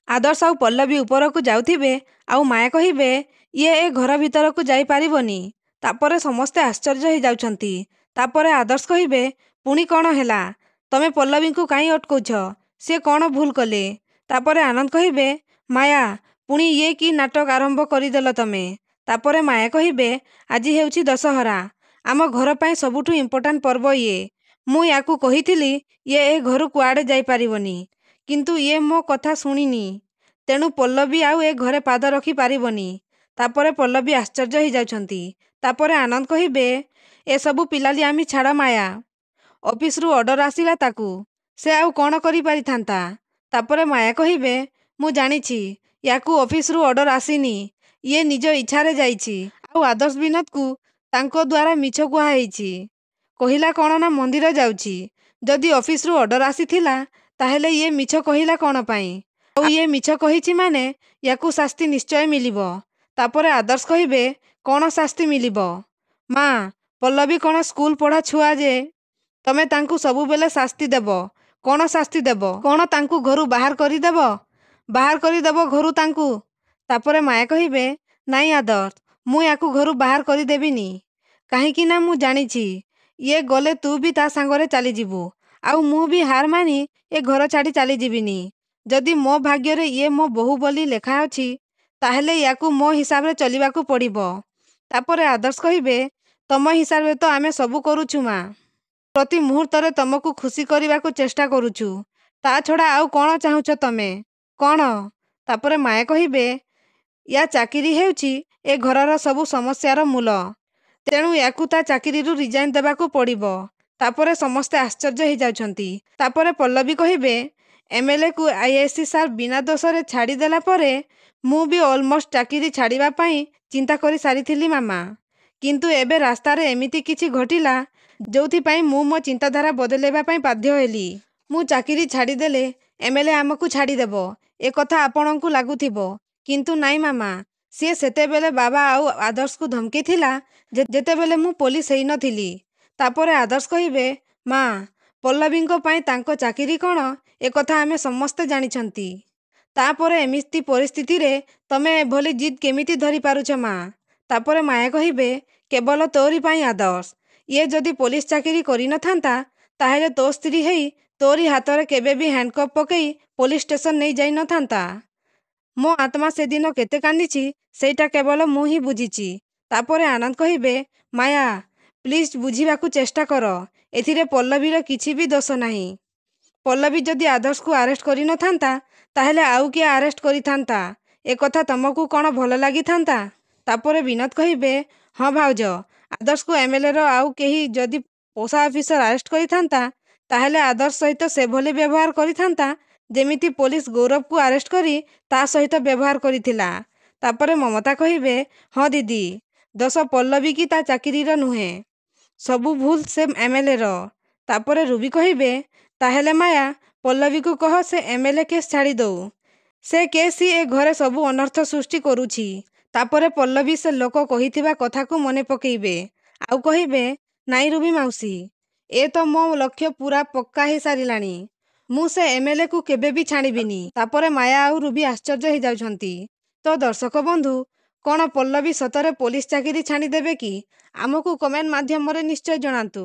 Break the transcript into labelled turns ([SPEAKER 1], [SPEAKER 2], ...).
[SPEAKER 1] ଆଦର୍ଶ ଆଉ ପଲ୍ଲବୀ ଉପରକୁ ଯାଉଥିବେ ଆଉ ମାୟା କହିବେ ଇଏ ଏ ଘର ଭିତରକୁ ଯାଇପାରିବନି। ତାପରେ ସମସ୍ତେ ଆଶ୍ଚର୍ଯ୍ୟ ହେଇଯାଉଛନ୍ତି। ତାପରେ ଆଦର୍ଶ କହିବେ ପୁଣି କ'ଣ ହେଲା? ତମେ ପଲ୍ଲବୀଙ୍କୁ କାହିଁ ଅଟକଉଛ? ସିଏ କ'ଣ ଭୁଲ କଲେ? ତାପରେ ଆନନ୍ଦ କହିବେ ମାୟା ପୁଣି ଇଏ କି ନାଟକ ଆରମ୍ଭ କରିଦେଲ ତମେ? ତାପରେ ମାୟା କହିବେ ଆଜି ହେଉଛି ଦଶହରା। ଆମ ଘର ପାଇଁ ସବୁଠୁ ଇମ୍ପୋର୍ଟାଣ୍ଟ ପର୍ବ ଇଏ। ମୁଁ ୟାକୁ କହିଥିଲି ଇଏ ଏ ଘରୁ କୁଆଡ଼େ ଯାଇପାରିବନି, କିନ୍ତୁ ଇଏ ମୋ କଥା ଶୁଣିନି। ତେଣୁ ପଲ୍ଲବୀ ଆଉ ଏ ଘରେ ପାଦ ରଖି ପାରିବନି। ତାପରେ ପଲ୍ଲବୀ ଆଶ୍ଚର୍ଯ୍ୟ ହେଇଯାଉଛନ୍ତି। ତାପରେ ଆନନ୍ଦ କହିବେ ଏସବୁ ପିଲାଲିଆମି ଛାଡ଼ ମାୟା। ଅଫିସରୁ ଅର୍ଡର ଆସିଲା ତାକୁ, ସେ ଆଉ କ'ଣ କରିପାରିଥାନ୍ତା? ତାପରେ ମାୟା କହିବେ ମୁଁ ଜାଣିଛି ୟାକୁ ଅଫିସରୁ ଅର୍ଡର ଆସିନି, ଇଏ ନିଜ ଇଚ୍ଛାରେ ଯାଇଛି। ଆଉ ଆଦର୍ଶ ବିନୋଦକୁ ତାଙ୍କ ଦ୍ୱାରା ମିଛ କୁହାହେଇଛି। କହିଲା କ'ଣ ନା ମନ୍ଦିର ଯାଉଛି। ଯଦି ଅଫିସରୁ ଅର୍ଡର ଆସିଥିଲା ତାହେଲେ ଇଏ ମିଛ କହିଲା କ'ଣ ପାଇଁ? ଆଉ ଇଏ ମିଛ କହିଛି ମାନେ ୟାକୁ ଶାସ୍ତି ନିଶ୍ଚୟ ମିଳିବ। ତାପରେ ଆଦର୍ଶ କହିବେ କ'ଣ ଶାସ୍ତି ମିଳିବ? ମା ପଲ୍ଲବୀ କ'ଣ ସ୍କୁଲ ପଢ଼ା ଛୁଆ ଯେ ତମେ ତାଙ୍କୁ ସବୁବେଳେ ଶାସ୍ତି ଦେବ? କ'ଣ ଶାସ୍ତି ଦେବ? କ'ଣ ତାଙ୍କୁ ଘରୁ ବାହାର କରିଦେବ? ବାହାର କରିଦେବ ଘରୁ ତାଙ୍କୁ? ତାପରେ ମାୟା କହିବେ ନାଇଁ ଆଦର୍ଶ, ମୁଁ ୟାକୁ ଘରୁ ବାହାର କରିଦେବିନି। କାହିଁକି ନା ମୁଁ ଜାଣିଛି ଇଏ ଗଲେ ତୁ ବି ତା ସାଙ୍ଗରେ ଚାଲିଯିବୁ, ଆଉ ମୁଁ ବି ହାର ମାନି ଏ ଘର ଛାଡ଼ି ଚାଲିଯିବିନି। ଯଦି ମୋ ଭାଗ୍ୟରେ ଇଏ ମୋ ବୋହୂ ବୋଲି ଲେଖା ଅଛି ତାହେଲେ ୟାକୁ ମୋ ହିସାବରେ ଚଳିବାକୁ ପଡ଼ିବ। ତାପରେ ଆଦର୍ଶ କହିବେ ତମ ହିସାବରେ ତ ଆମେ ସବୁ କରୁଛୁ ମା। ପ୍ରତି ମୁହୂର୍ତ୍ତରେ ତମକୁ ଖୁସି କରିବାକୁ ଚେଷ୍ଟା କରୁଛୁ। ତା ଛଡ଼ା ଆଉ କ'ଣ ଚାହୁଁଛ ତମେ? କ'ଣ? ତାପରେ ମାୟା କହିବେ ୟା ଚାକିରି ହେଉଛି ଏ ଘରର ସବୁ ସମସ୍ୟାର ମୂଳ। ତେଣୁ ୟାକୁ ତା ଚାକିରିରୁ ରିଜାଇନ୍ ଦେବାକୁ ପଡ଼ିବ। ତାପରେ ସମସ୍ତେ ଆଶ୍ଚର୍ଯ୍ୟ ହେଇଯାଉଛନ୍ତି। ତାପରେ ପଲ୍ଲବୀ କହିବେ ଏମଏଲ୍ଏକୁ ଆଇଏଏସ୍ ସାର୍ ବିନା ଦୋଷରେ ଛାଡ଼ିଦେଲା ପରେ ମୁଁ ବି ଅଲମୋଷ୍ଟ ଚାକିରି ଛାଡ଼ିବା ପାଇଁ ଚିନ୍ତା କରି ସାରିଥିଲି ମାମା। କିନ୍ତୁ ଏବେ ରାସ୍ତାରେ ଏମିତି କିଛି ଘଟିଲା ଯେଉଁଥିପାଇଁ ମୁଁ ମୋ ଚିନ୍ତାଧାରା ବଦଳାଇବା ପାଇଁ ବାଧ୍ୟ ହେଲି। ମୁଁ ଚାକିରି ଛାଡ଼ିଦେଲେ ଏମଏଲ୍ଏ ଆମକୁ ଛାଡ଼ିଦେବ ଏ କଥା ଆପଣଙ୍କୁ ଲାଗୁଥିବ, କିନ୍ତୁ ନାଇଁ ମାମା, ସିଏ ସେତେବେଳେ ବାବା ଆଉ ଆଦର୍ଶକୁ ଧମକେଇଥିଲା ଯେତେବେଳେ ମୁଁ ପୋଲିସ ହେଇନଥିଲି। ତାପରେ ଆଦର୍ଶ କହିବେ ମା ପଲ୍ଲବୀଙ୍କ ପାଇଁ ତାଙ୍କ ଚାକିରି କ'ଣ ଏକଥା ଆମେ ସମସ୍ତେ ଜାଣିଛନ୍ତି। ତାପରେ ଏମିତି ପରିସ୍ଥିତିରେ ତମେ ଏଭଳି ଜିଦ୍ କେମିତି ଧରିପାରୁଛ ମା? ତାପରେ ମାୟା କହିବେ କେବଳ ତୋରି ପାଇଁ ଆଦର୍ଶ। ଇଏ ଯଦି ପୋଲିସ ଚାକିରି କରିନଥାନ୍ତା ତାହେଲେ ତୋ ସ୍ତ୍ରୀ ହେଇ ତୋରି ହାତରେ କେବେ ବି ହ୍ୟାଣ୍ଡକପ୍ ପକେଇ ପୋଲିସ ଷ୍ଟେସନ ନେଇ ଯାଇନଥାନ୍ତା। ମୋ ଆତ୍ମା ସେଦିନ କେତେ କାନ୍ଦିଛି ସେଇଟା କେବଳ ମୁଁ ହିଁ ବୁଝିଛି। ତାପରେ ଆନନ୍ଦ କହିବେ ମାୟା ପ୍ଲିଜ୍ ବୁଝିବାକୁ ଚେଷ୍ଟା କର, ଏଥିରେ ପଲ୍ଲବୀର କିଛି ବି ଦୋଷ ନାହିଁ। ପଲ୍ଲବୀ ଯଦି ଆଦର୍ଶକୁ ଆରେଷ୍ଟ କରିନଥାନ୍ତା ତାହେଲେ ଆଉ କିଏ ଆରେଷ୍ଟ କରିଥାନ୍ତା? ଏକଥା ତମକୁ କ'ଣ ଭଲ ଲାଗିଥାନ୍ତା? ତାପରେ ବିନୋଦ କହିବେ ହଁ ଭାଉଜ, ଆଦର୍ଶକୁ ଏମଏଲ୍ଏର ଆଉ କେହି ଯଦି ପୋଷା ଅଫିସର ଆରେଷ୍ଟ କରିଥାନ୍ତା ତାହେଲେ ଆଦର୍ଶ ସହିତ ସେଭଳି ବ୍ୟବହାର କରିଥାନ୍ତା ଯେମିତି ପୋଲିସ ଗୌରବକୁ ଆରେଷ୍ଟ କରି ତା ସହିତ ବ୍ୟବହାର କରିଥିଲା। ତାପରେ ମମତା କହିବେ ହଁ ଦିଦି, ଦୋଷ ପଲ୍ଲବୀ କି ତା ଚାକିରିର ନୁହେଁ, ସବୁ ଭୁଲ ସେ ଏମଏଲ୍ଏର। ତାପରେ ରୁବି କହିବେ ତାହେଲେ ମାୟା ପଲ୍ଲବୀକୁ କହ ସେ ଏମଏଲ୍ଏ କେସ୍ ଛାଡ଼ିଦେଉ। ସେ କେସ୍ ହିଁ ଏ ଘରେ ସବୁ ଅନର୍ଥ ସୃଷ୍ଟି କରୁଛି। ତାପରେ ପଲ୍ଲବୀ ସେ ଲୋକ କହିଥିବା କଥାକୁ ମନେ ପକେଇବେ ଆଉ କହିବେ ନାଇଁ ରୁବି ମାଉସୀ, ଏ ତ ମୋ ଲକ୍ଷ୍ୟ ପୁରା ପକ୍କା ହେଇସାରିଲାଣି। ମୁଁ ସେ ଏମଏଲ୍ଏକୁ କେବେ ବି ଛାଡ଼ିବିନି। ତାପରେ ମାୟା ଆଉ ରୁବି ଆଶ୍ଚର୍ଯ୍ୟ ହେଇଯାଉଛନ୍ତି। ତ ଦର୍ଶକ ବନ୍ଧୁ, କ'ଣ ପଲ୍ଲବୀ ସତରେ ପୋଲିସ ଚାକିରି ଛାଡ଼ିଦେବେ କି? ଆମକୁ କମେଣ୍ଟ ମାଧ୍ୟମରେ ନିଶ୍ଚୟ ଜଣାନ୍ତୁ।